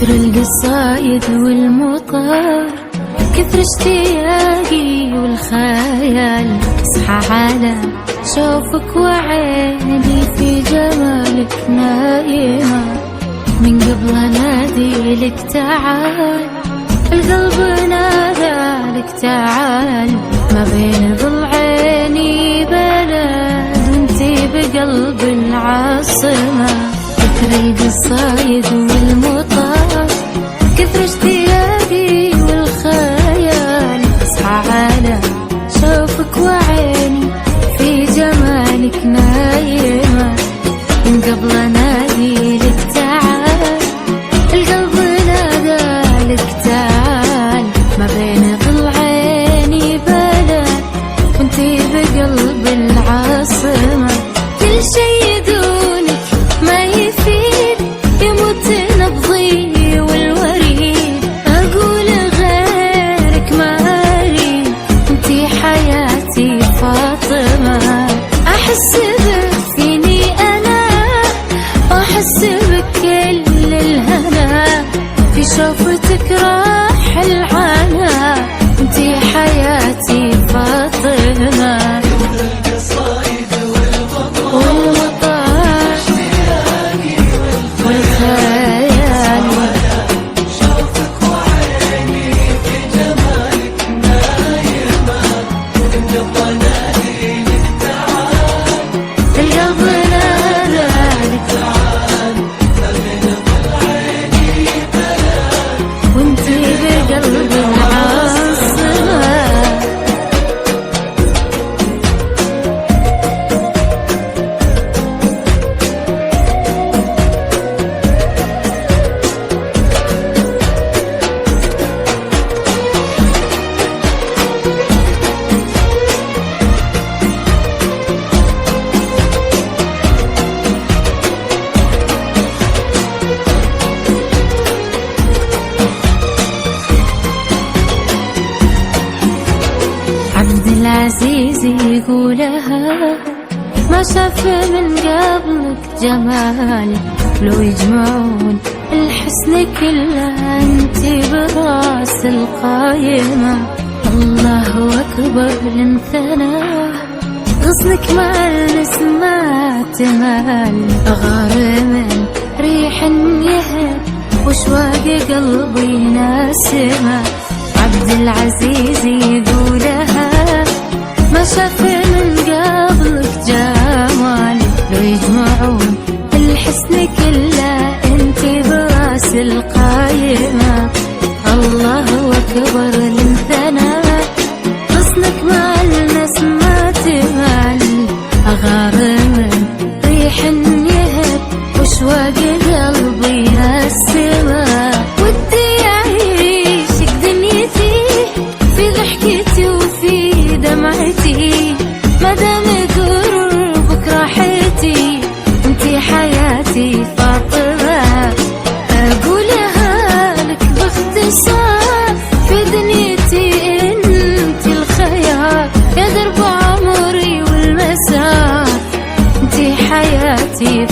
كثر القصايد والمطار، كثر اشتياقي والخيال، اصحى على شوفك وعيني في جمالك نايمة. من قبل انادي لك تعال، القلب نادى لك تعال، ما بين ضلعيني بلد وانتي بقلب العاصمة. كثر القصايد والمطار، كثر اشتياقي والخيال، اصحى على شوفك وعيني في جمالك نايمة. من قبل انادي لك تعال، القلب نادى لك تعال، ما بين ضلعيني بلد وانتي بقلب العاصمة. كل شي دونك ما يفيد، يموت نبضي والوريد، اقول غيرك ما اريد، انتي حياتي فاطمة. احس بك فيني انا، واحس بك كل الهنا، في شوفتك راح العنا، انتي حياتي فاطمة. عبد العزيز يقولها، ما شاف من قبلك جمالي، لو يجمعون الحسن كله انتي براس القايمة. الله اكبر لنثنى، غصنك مع النسمات مال، اغار من ريح يهب وشواق قلبي ناسمة. عبد العزيز يقولها، ما شاف من قبلك جمال، لو يجمعون الحسن كله انتي براس القايمة. الله اكبر للثنى، حسنك مع النسمات مال، اغار من ريح يهب وشواق قلبي هالسما. ودي اعيشك دنيتي في ضحكتي وفي دمعتي، مادام قربك راحتي، انتي حياتي فاطمة. اقولها لك باختصار، في دنيتي انتي الخيار، يا درب عمري والمسار، انتي حياتي